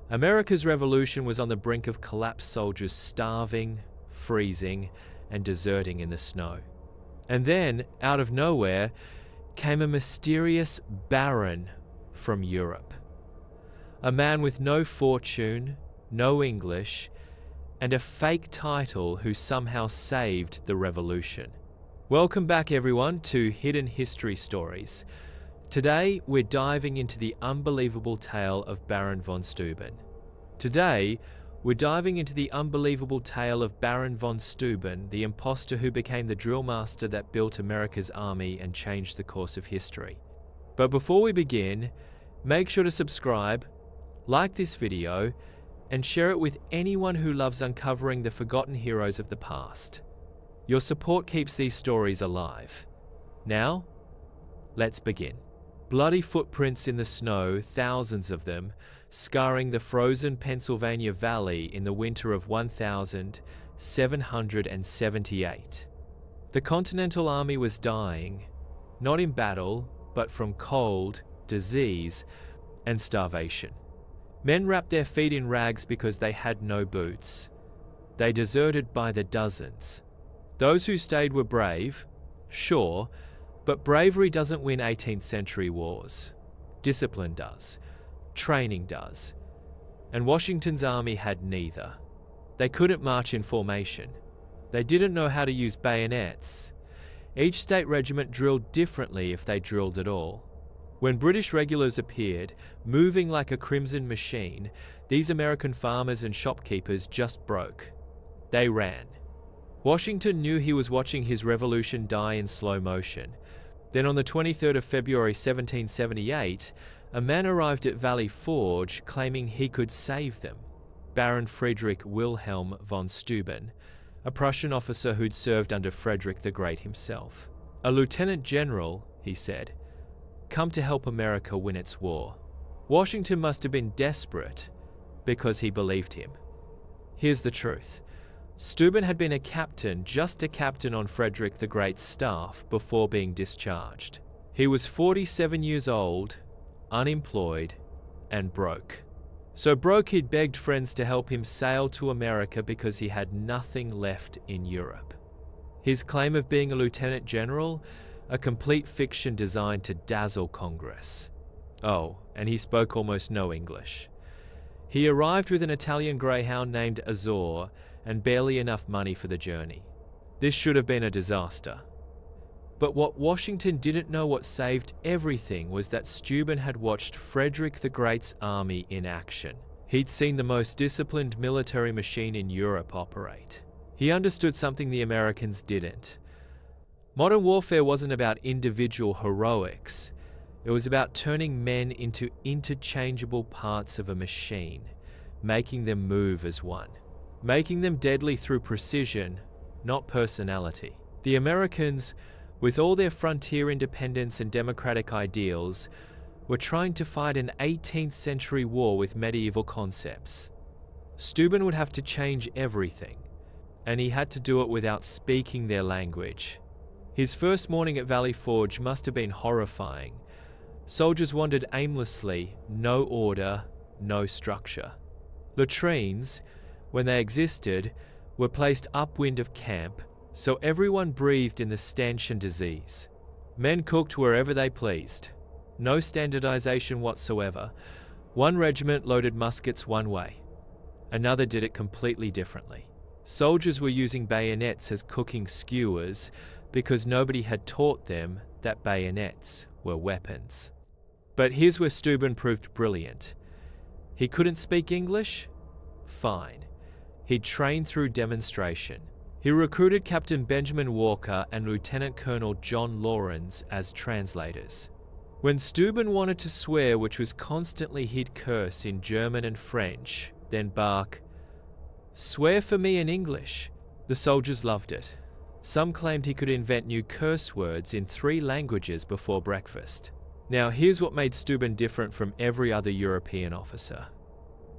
America's revolution was on the brink of collapse, soldiers starving, freezing, and deserting in the snow. And then, out of nowhere, came a mysterious Baron from Europe. A man with no fortune, no English, and a fake title who somehow saved the revolution. Welcome back everyone to Hidden History Stories. Today we're diving into the unbelievable tale of Baron von Steuben. Today we're diving into the unbelievable tale of Baron von Steuben, the impostor who became the Drillmaster that built America's army and changed the course of history. But before we begin, make sure to subscribe, like this video, and share it with anyone who loves uncovering the forgotten heroes of the past. Your support keeps these stories alive. Now, let's begin. Bloody footprints in the snow, thousands of them, scarring the frozen Pennsylvania Valley in the winter of 1778. The Continental Army was dying, not in battle, but from cold, disease, and starvation. Men wrapped their feet in rags because they had no boots. They deserted by the dozens. Those who stayed were brave, sure, but bravery doesn't win 18th century wars. Discipline does. Training does. And Washington's army had neither. They couldn't march in formation. They didn't know how to use bayonets. Each state regiment drilled differently if they drilled at all. When British regulars appeared, moving like a crimson machine, these American farmers and shopkeepers just broke. They ran. Washington knew he was watching his revolution die in slow motion. Then on the 23rd of February 1778, a man arrived at Valley Forge claiming he could save them. Baron Friedrich Wilhelm von Steuben, a Prussian officer who'd served under Frederick the Great himself. A lieutenant general, he said, come to help America win its war. Washington must have been desperate because he believed him. Here's the truth. Steuben had been a captain, just a captain on Frederick the Great's staff before being discharged. He was 47 years old, unemployed, and broke. So broke he'd begged friends to help him sail to America because he had nothing left in Europe. His claim of being a lieutenant general, a complete fiction designed to dazzle Congress. Oh, and he spoke almost no English. He arrived with an Italian greyhound named Azor and barely enough money for the journey. This should have been a disaster. But what Washington didn't know, what saved everything, was that Steuben had watched Frederick the Great's army in action. He'd seen the most disciplined military machine in Europe operate. He understood something the Americans didn't. Modern warfare wasn't about individual heroics. It was about turning men into interchangeable parts of a machine, making them move as one. Making them deadly through precision, not personality. The Americans, with all their frontier independence and democratic ideals, were trying to fight an 18th century war with medieval concepts. Steuben would have to change everything, and he had to do it without speaking their language. His first morning at Valley Forge must have been horrifying. Soldiers wandered aimlessly, no order, no structure. Latrines, when they existed, were placed upwind of camp, so everyone breathed in the stench and disease. Men cooked wherever they pleased. No standardization whatsoever. One regiment loaded muskets one way. Another did it completely differently. Soldiers were using bayonets as cooking skewers because nobody had taught them that bayonets were weapons. But here's where Steuben proved brilliant. He couldn't speak English? Fine. He'd trained through demonstration. He recruited Captain Benjamin Walker and Lieutenant Colonel John Lawrence as translators. When Steuben wanted to swear, which was constantly, he'd curse in German and French, then bark, "Swear for me in English." The soldiers loved it. Some claimed he could invent new curse words in 3 languages before breakfast. Now here's what made Steuben different from every other European officer.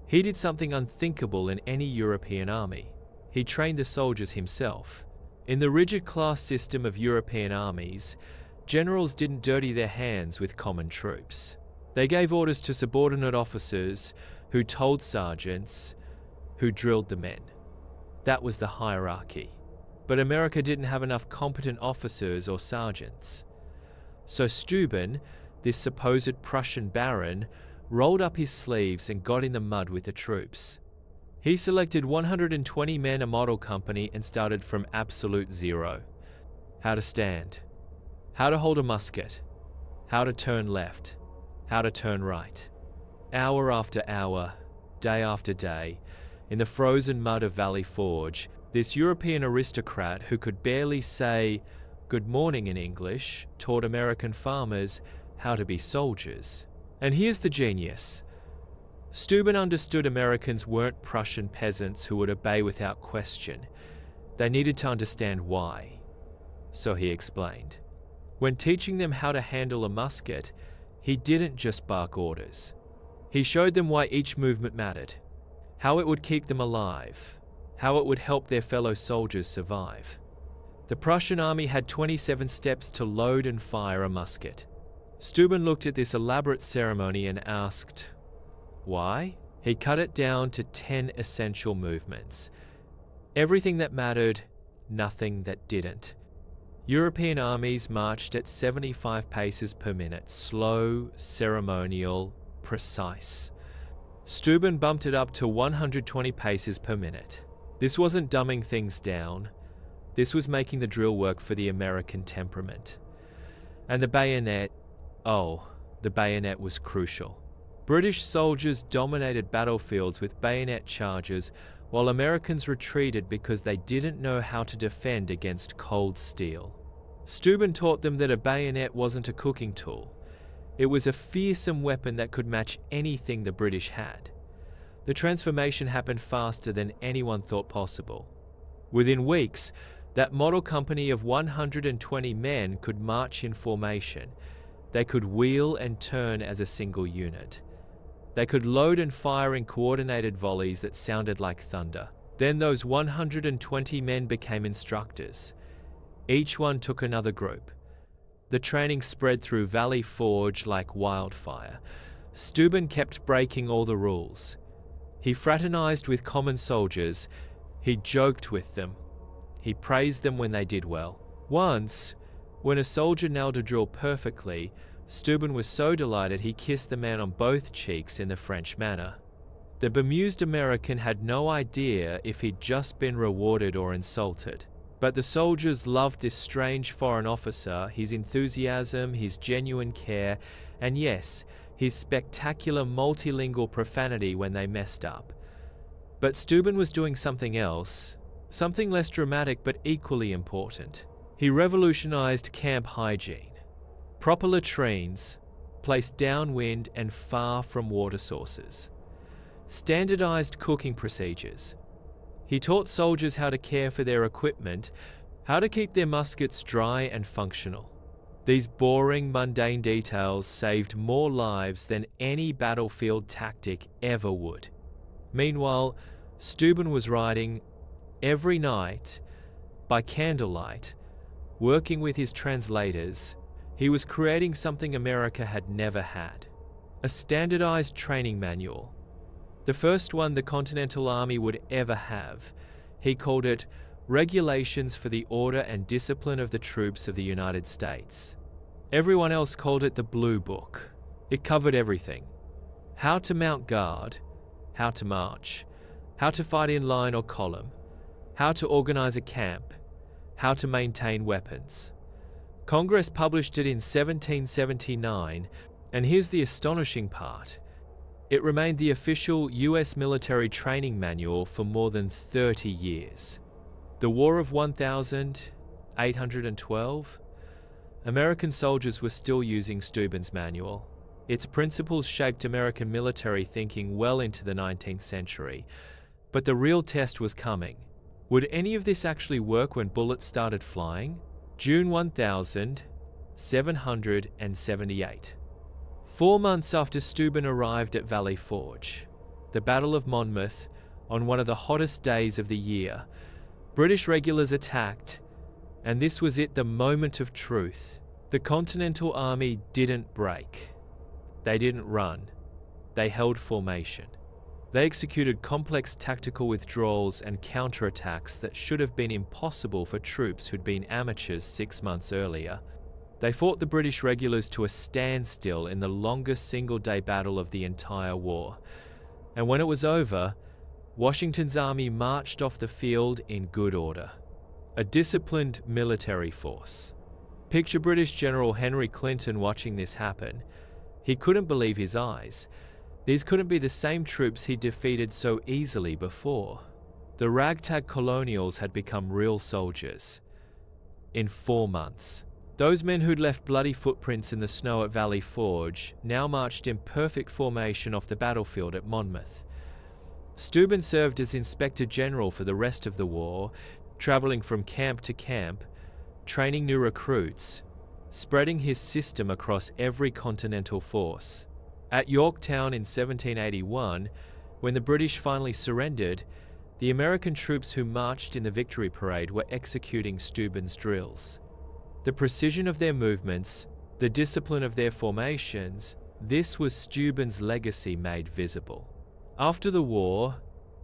He did something unthinkable in any European army. He trained the soldiers himself. In the rigid class system of European armies, generals didn't dirty their hands with common troops. They gave orders to subordinate officers who told sergeants, who drilled the men. That was the hierarchy. But America didn't have enough competent officers or sergeants. So Steuben, this supposed Prussian baron, rolled up his sleeves and got in the mud with the troops. He selected 120 men, a model company, and started from absolute zero. How to stand, how to hold a musket, how to turn left, how to turn right. Hour after hour, day after day, in the frozen mud of Valley Forge, this European aristocrat who could barely say good morning in English taught American farmers how to be soldiers. And here's the genius. Steuben understood Americans weren't Prussian peasants who would obey without question. They needed to understand why. So he explained. When teaching them how to handle a musket, he didn't just bark orders. He showed them why each movement mattered, how it would keep them alive, how it would help their fellow soldiers survive. The Prussian army had 27 steps to load and fire a musket. Steuben looked at this elaborate ceremony and asked, why? He cut it down to 10 essential movements. Everything that mattered, nothing that didn't. European armies marched at 75 paces per minute, slow, ceremonial, precise. Steuben bumped it up to 120 paces per minute. This wasn't dumbing things down. This was making the drill work for the American temperament. And the bayonet, the bayonet was crucial. British soldiers dominated battlefields with bayonet charges, while Americans retreated because they didn't know how to defend against cold steel. Steuben taught them that a bayonet wasn't a cooking tool. It was a fearsome weapon that could match anything the British had. The transformation happened faster than anyone thought possible. Within weeks, that model company of 120 men could march in formation. They could wheel and turn as a single unit. They could load and fire in coordinated volleys that sounded like thunder. Then those 120 men became instructors. Each one took another group. The training spread through Valley Forge like wildfire. Steuben kept breaking all the rules. He fraternized with common soldiers. He joked with them. He praised them when they did well. Once, when a soldier nailed a drill perfectly, Steuben was so delighted he kissed the man on both cheeks in the French manner. The bemused American had no idea if he'd just been rewarded or insulted. But the soldiers loved this strange foreign officer, his enthusiasm, his genuine care, and yes, his spectacular multilingual profanity when they messed up. But Steuben was doing something else, something less dramatic but equally important. He revolutionized camp hygiene. Proper latrines, placed downwind and far from water sources. Standardized cooking procedures. He taught soldiers how to care for their equipment, how to keep their muskets dry and functional. These boring, mundane details saved more lives than any battlefield tactic ever would. Meanwhile, Steuben was writing every night, by candlelight, working with his translators. He was creating something America had never had. A standardized training manual. The first one the Continental Army would ever have. He called it Regulations for the Order and Discipline of the Troops of the United States. Everyone else called it the Blue Book. It covered everything. How to mount guard, how to march, how to fight in line or column, how to organize a camp, how to maintain weapons. Congress published it in 1779, and here's the astonishing part. It remained the official US military training manual for more than 30 years. The War of 1812? American soldiers were still using Steuben's manual. Its principles shaped American military thinking well into the 19th century. But the real test was coming. Would any of this actually work when bullets started flying? June 1778. 4 months after Steuben arrived at Valley Forge, the Battle of Monmouth, on one of the hottest days of the year, British regulars attacked, and this was it, the moment of truth. The Continental Army didn't break. They didn't run. They held formation. They executed complex tactical withdrawals and counterattacks that should have been impossible for troops who'd been amateurs 6 months earlier. They fought the British regulars to a standstill in the longest single-day battle of the entire war. And when it was over, Washington's army marched off the field in good order. A disciplined military force. Picture British General Henry Clinton watching this happen. He couldn't believe his eyes. These couldn't be the same troops he'd defeated so easily before. The ragtag colonials had become real soldiers. In 4 months. Those men who'd left bloody footprints in the snow at Valley Forge now marched in perfect formation off the battlefield at Monmouth. Steuben served as Inspector General for the rest of the war, traveling from camp to camp, training new recruits, spreading his system across every continental force. At Yorktown in 1781, when the British finally surrendered, the American troops who marched in the victory parade were executing Steuben's drills. The precision of their movements, the discipline of their formations, this was Steuben's legacy made visible. After the war,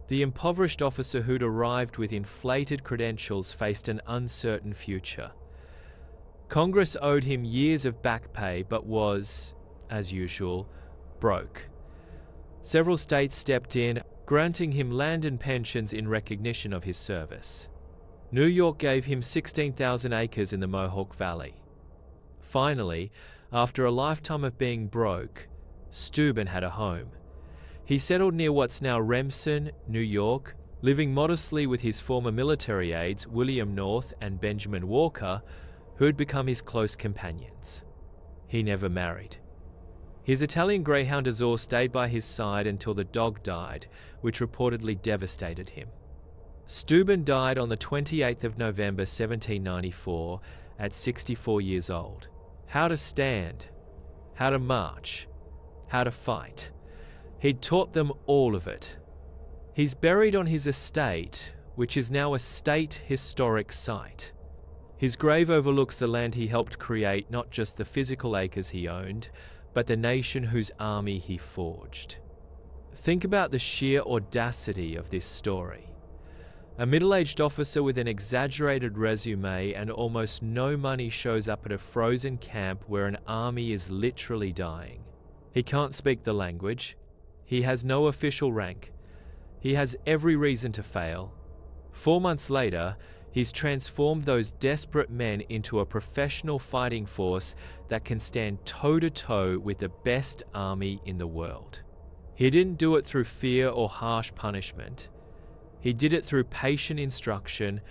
the impoverished officer who'd arrived with inflated credentials faced an uncertain future. Congress owed him years of back pay but was, as usual, broke. Several states stepped in, granting him land and pensions in recognition of his service. New York gave him 16,000 acres in the Mohawk Valley. Finally, after a lifetime of being broke, Steuben had a home. He settled near what's now Remsen, New York, living modestly with his former military aides William North and Benjamin Walker, who had become his close companions. He never married. His Italian greyhound Azor stayed by his side until the dog died, which reportedly devastated him. Steuben died on the 28th of November 1794 at 64 years old. How to stand, how to march, how to fight. He'd taught them all of it. He's buried on his estate, which is now a state historic site. His grave overlooks the land he helped create, not just the physical acres he owned, but the nation whose army he forged. Think about the sheer audacity of this story. A middle-aged officer with an exaggerated resume and almost no money shows up at a frozen camp where an army is literally dying. He can't speak the language. He has no official rank. He has every reason to fail. 4 months later, he's transformed those desperate men into a professional fighting force that can stand toe-to-toe with the best army in the world. He didn't do it through fear or harsh punishment. He did it through patient instruction,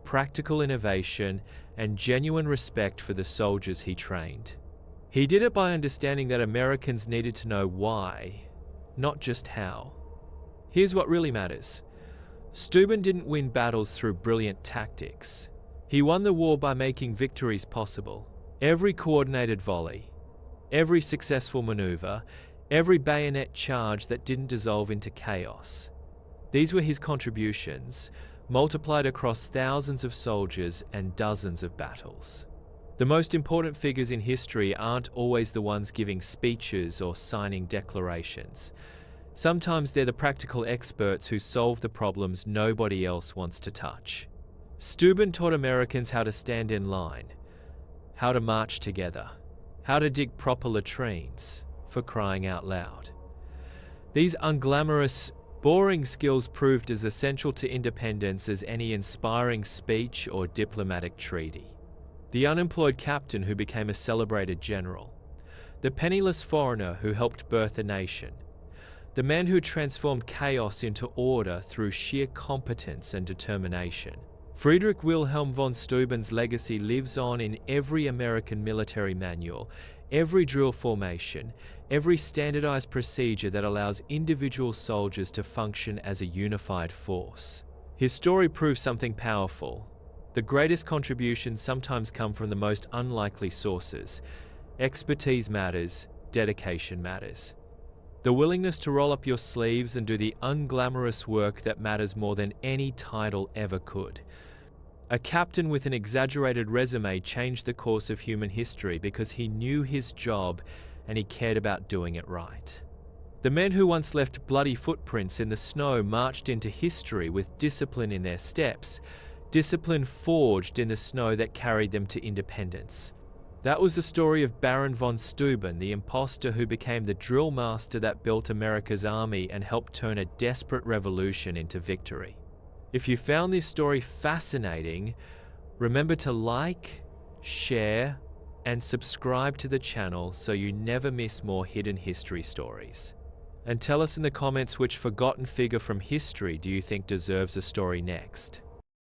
practical innovation, and genuine respect for the soldiers he trained. He did it by understanding that Americans needed to know why, not just how. Here's what really matters. Steuben didn't win battles through brilliant tactics. He won the war by making victories possible. Every coordinated volley, every successful maneuver, every bayonet charge that didn't dissolve into chaos. These were his contributions, multiplied across thousands of soldiers and dozens of battles. The most important figures in history aren't always the ones giving speeches or signing declarations. Sometimes they're the practical experts who solve the problems nobody else wants to touch. Steuben taught Americans how to stand in line, how to march together, how to dig proper latrines, for crying out loud. These unglamorous, boring skills proved as essential to independence as any inspiring speech or diplomatic treaty. The unemployed captain who became a celebrated general, the penniless foreigner who helped birth a nation, the man who transformed chaos into order through sheer competence and determination. Friedrich Wilhelm von Steuben's legacy lives on in every American military manual, every drill formation, every standardized procedure that allows individual soldiers to function as a unified force. His story proves something powerful. The greatest contributions sometimes come from the most unlikely sources. Expertise matters, dedication matters. The willingness to roll up your sleeves and do the unglamorous work that matters more than any title ever could. A captain with an exaggerated resume changed the course of human history because he knew his job and he cared about doing it right. The men who once left bloody footprints in the snow marched into history with discipline in their steps, discipline forged in the snow that carried them to independence. That was the story of Baron von Steuben, the impostor who became the Drillmaster that built America's army and helped turn a desperate revolution into victory. If you found this story fascinating, remember to like, share, and subscribe to the channel so you never miss more hidden history stories. And tell us in the comments which forgotten figure from history do you think deserves a story next.